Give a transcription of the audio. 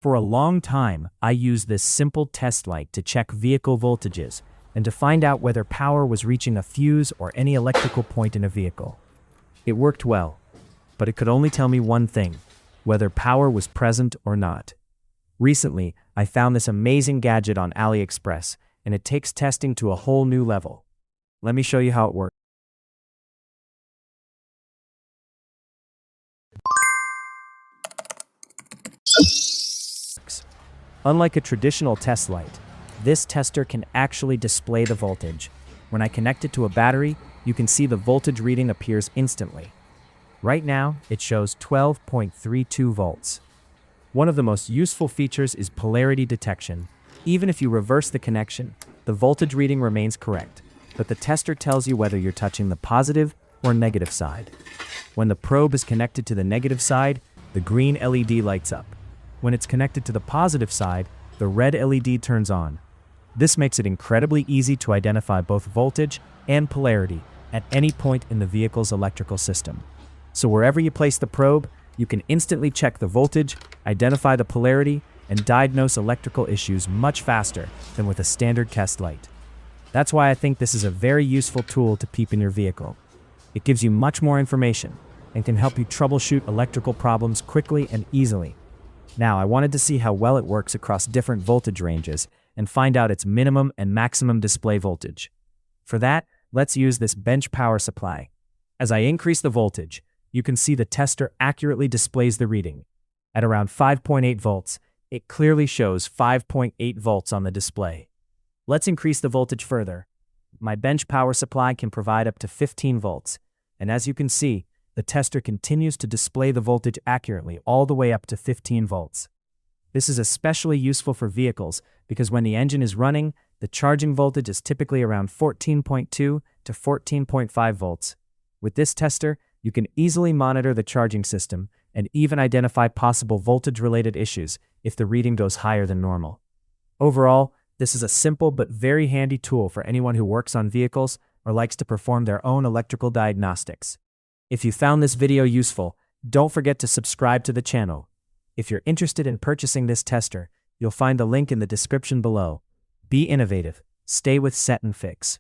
For a long time, I used this simple test light to check vehicle voltages and to find out whether power was reaching a fuse or any electrical point in a vehicle. It worked well, but it could only tell me one thing: whether power was present or not. Recently, I found this amazing gadget on AliExpress, and it takes testing to a whole new level. Let me show you how it works. Unlike a traditional test light, this tester can actually display the voltage. When I connect it to a battery, you can see the voltage reading appears instantly. Right now, it shows 12.32 volts. One of the most useful features is polarity detection. Even if you reverse the connection, the voltage reading remains correct, but the tester tells you whether you're touching the positive or negative side. When the probe is connected to the negative side, the green LED lights up. When it's connected to the positive side, the red LED turns on. This makes it incredibly easy to identify both voltage and polarity at any point in the vehicle's electrical system. So wherever you place the probe, you can instantly check the voltage, identify the polarity, and diagnose electrical issues much faster than with a standard test light. That's why I think this is a very useful tool to keep in your vehicle. It gives you much more information and can help you troubleshoot electrical problems quickly and easily. Now, I wanted to see how well it works across different voltage ranges and find out its minimum and maximum display voltage. For that, let's use this bench power supply. As I increase the voltage, you can see the tester accurately displays the reading. At around 5.8 volts, it clearly shows 5.8 volts on the display. Let's increase the voltage further. My bench power supply can provide up to 15 volts, and as you can see, the tester continues to display the voltage accurately all the way up to 15 volts. This is especially useful for vehicles because when the engine is running, the charging voltage is typically around 14.2 to 14.5 volts. With this tester, you can easily monitor the charging system and even identify possible voltage-related issues if the reading goes higher than normal. Overall, this is a simple but very handy tool for anyone who works on vehicles or likes to perform their own electrical diagnostics. If you found this video useful, don't forget to subscribe to the channel. If you're interested in purchasing this tester, you'll find the link in the description below. Be innovative. Stay with SetNFix.